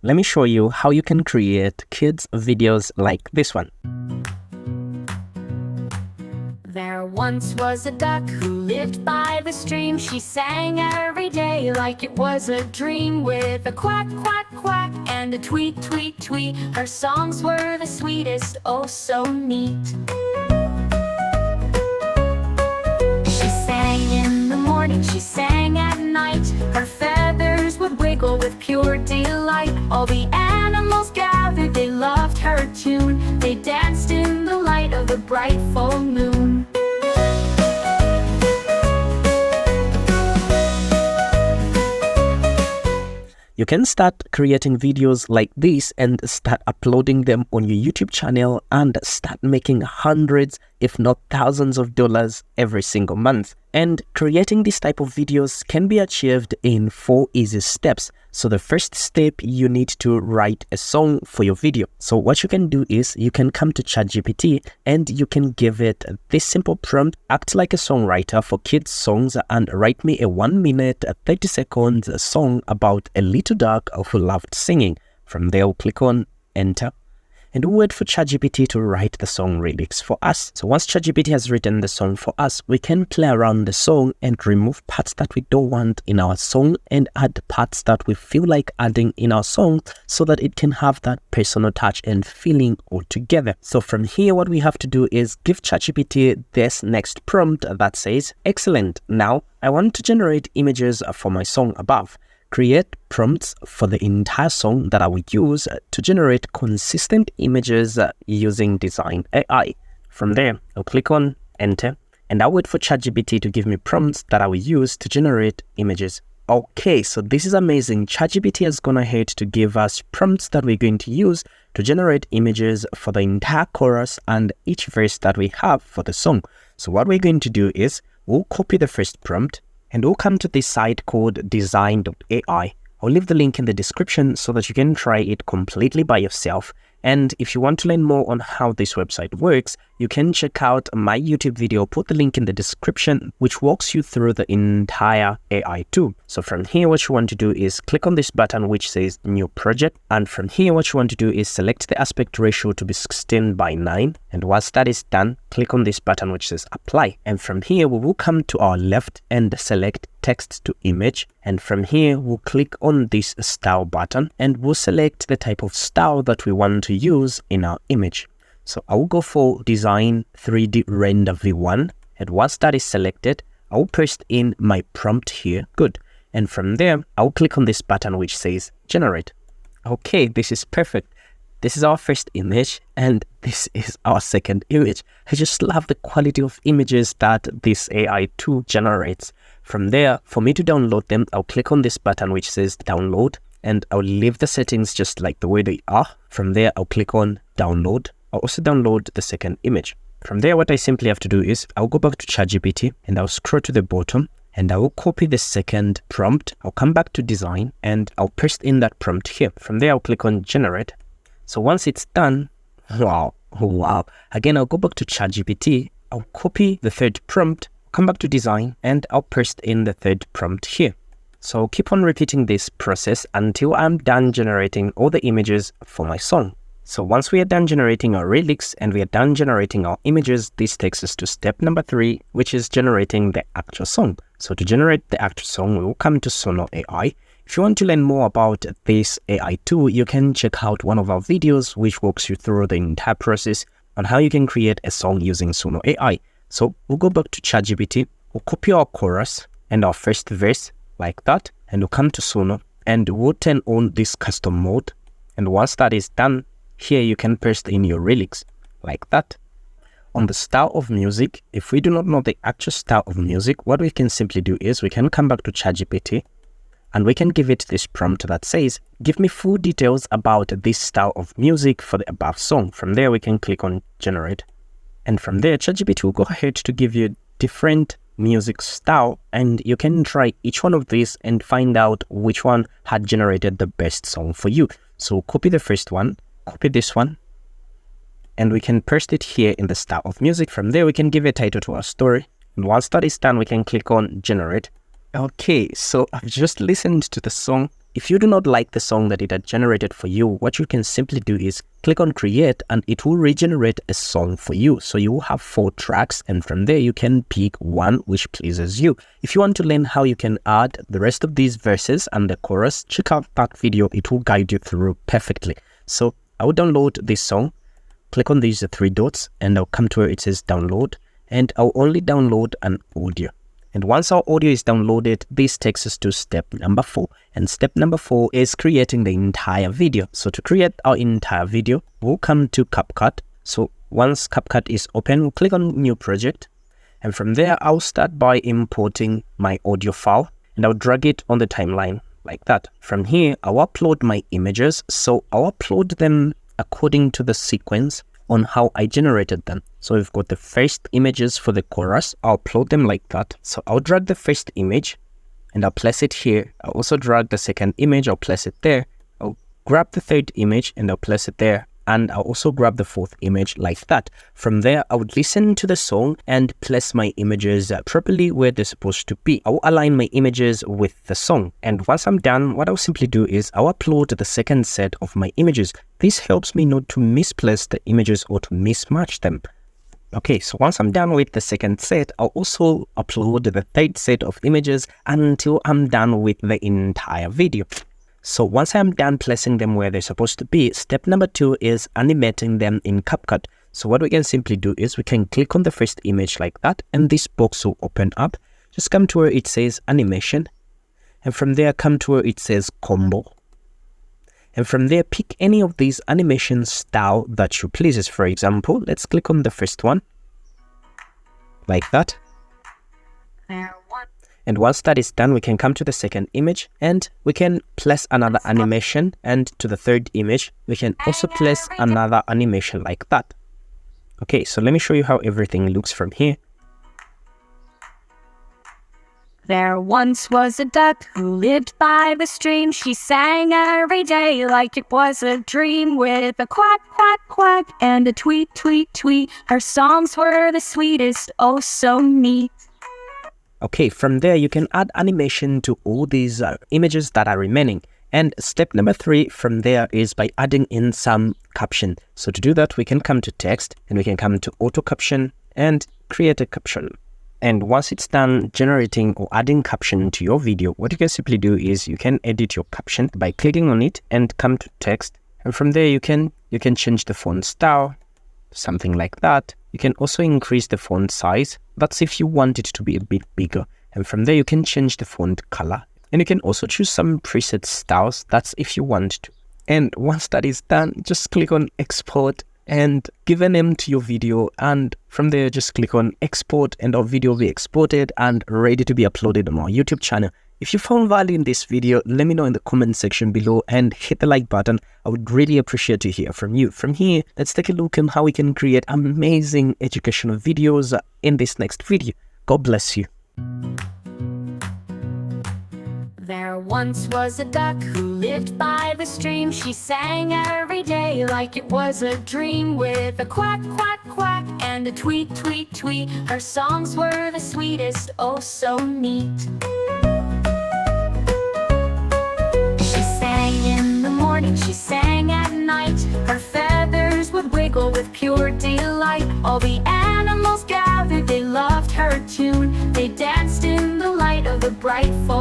let me show you how you can create kids videos like this one. There once was a duck who lived by the stream. She sang every day like it was a dream, with a quack, quack, quack and a tweet, tweet, tweet. Her songs were the sweetest, oh so neat. She sang in the morning, she sang at night. Her feathers would wiggle with pure delight. All the animals gathered, they loved her tune. They danced in the light of the bright full moon. You can start creating videos like this and start uploading them on your YouTube channel and start making hundreds, if not thousands of dollars every single month. And creating this type of videos can be achieved in 4 easy steps. So the first step, you need to write a song for your video. So what you can do is you can come to ChatGPT and you can give it this simple prompt: act like a songwriter for kids songs and write me a 1 minute, 30 seconds song about a little duck who loved singing. From there, we'll click on enter. And we'll wait for ChatGPT to write the song lyrics for us. So once ChatGPT has written the song for us, we can play around the song and remove parts that we don't want in our song and add parts that we feel like adding in our song so that it can have that personal touch and feeling all together. So from here, what we have to do is give ChatGPT this next prompt that says, excellent, now I want to generate images for my song above. Create prompts for the entire song that I will use to generate consistent images using Design AI. From there, I'll click on enter and I'll wait for ChatGPT to give me prompts that I will use to generate images. Okay, so this is amazing. ChatGPT has gone ahead to give us prompts that we're going to use to generate images for the entire chorus and each verse that we have for the song. So what we're going to do is we'll copy the first prompt and we'll come to this site called design.ai. I'll leave the link in the description so that you can try it completely by yourself. And if you want to learn more on how this website works, you can check out my YouTube video, put the link in the description, which walks you through the entire AI tool. So from here, what you want to do is click on this button which says new project. And from here, what you want to do is select the aspect ratio to be 16:9. And once that is done, click on this button which says apply. And from here, we will come to our left and select text to image. And from here, we'll click on this style button and we'll select the type of style that we want to use in our image. So I will go for design 3D render v1. And once that is selected, I will paste in my prompt here. Good. And from there, I'll click on this button which says generate. Okay, this is perfect. This is our first image and this is our second image. I just love the quality of images that this AI tool generates. From there, for me to download them, I'll click on this button which says download and I'll leave the settings just like the way they are. From there, I'll click on download. I'll also download the second image. From there, what I simply have to do is I'll go back to ChatGPT and I'll scroll to the bottom and I will copy the second prompt. I'll come back to design and I'll paste in that prompt here. From there, I'll click on generate. So once it's done, wow. Again, I'll go back to ChatGPT. I'll copy the third prompt, come back to design and I'll paste in the third prompt here. So I'll keep on repeating this process until I'm done generating all the images for my song. So once we are done generating our lyrics and we are done generating our images, this takes us to step number 3, which is generating the actual song. So to generate the actual song, we will come to Sono AI. If you want to learn more about this AI tool, you can check out one of our videos which walks you through the entire process on how you can create a song using Sono AI. So we'll go back to ChatGPT, we'll copy our chorus and our first verse like that, and we'll come to Sono and we'll turn on this custom mode. And once that is done, here you can paste in your lyrics like that. On the style of music, if we do not know the actual style of music, what we can simply do is we can come back to ChatGPT and we can give it this prompt that says, give me full details about this style of music for the above song. From there, we can click on generate. And from there, ChatGPT will go ahead to give you different music style and you can try each one of these and find out which one had generated the best song for you. So copy the first one, copy this one, and we can paste it here in the style of music. From there, we can give a title to our story. And once that is done, we can click on generate. Okay, so I've just listened to the song. if you do not like the song that it had generated for you, what you can simply do is click on create and it will regenerate a song for you. So you will have 4 tracks, and from there you can pick one which pleases you. If you want to learn how you can add the rest of these verses and the chorus, check out that video. It will guide you through perfectly. So I will download this song, click on these 3 dots, and I'll come to where it says download, and I'll only download an audio. And once our audio is downloaded, this takes us to step number 4. And step number 4 is creating the entire video. So to create our entire video, we'll come to CapCut. So once CapCut is open, we'll click on new project. And from there, I'll start by importing my audio file, and I'll drag it on the timeline like that. From here, I'll upload my images. So I'll upload them according to the sequence on how I generated them. So we've got the first images for the chorus. I'll upload them like that. So I'll drag the first image and I'll place it here. I'll also drag the second image, I'll place it there. I'll grab the third image and I'll place it there. And I'll also grab the fourth image like that. From there, I would listen to the song and place my images properly where they're supposed to be. I will align my images with the song. And once I'm done, what I'll simply do is I'll upload the second set of my images. This helps me not to misplace the images or to mismatch them. Okay, so once I'm done with the second set, I'll also upload the third set of images until I'm done with the entire video. So once I'm done placing them where they're supposed to be, step number 2 is animating them in CapCut. So what we can simply do is we can click on the first image like that, and this box will open up. Just come to where it says animation, and from there come to where it says combo. And from there, pick any of these animation style that you pleases. For example, let's click on the first one like that. And once that is done, we can come to the second image and we can place another animation, and to the third image, we can also place another animation like that. Okay, so let me show you how everything looks from here. There once was a duck who lived by the stream. She sang every day like it was a dream, with a quack, quack, quack and a tweet, tweet, tweet. Her songs were the sweetest, oh so neat. Okay, from there you can add animation to all these images that are remaining. And step number 3 from there is by adding in some caption. So to do that, we can come to text and we can come to auto caption and create a caption. And once it's done generating or adding caption to your video, what you can simply do is you can edit your caption by clicking on it and come to text. And from there you can change the font style, something like that. You can also increase the font size. That's if you want it to be a bit bigger. And from there you can change the font color. And you can also choose some preset styles. That's if you want to. And once that is done, just click on export and give a name to your video, and from there just click on export and our video will be exported and ready to be uploaded on our YouTube channel. If you found value in this video, let me know in the comment section below and hit the like button. I would really appreciate to hear from you. From here, let's take a look at how we can create amazing educational videos in this next video. God bless you. There once was a duck who lived by the stream. She sang every day like it was a dream, with a quack, quack, quack and a tweet, tweet, tweet. Her songs were the sweetest, oh so neat. She sang in the morning, she sang at night. Her feathers would wiggle with pure delight. All the animals gathered, they loved her tune. They danced in the light of a bright fall.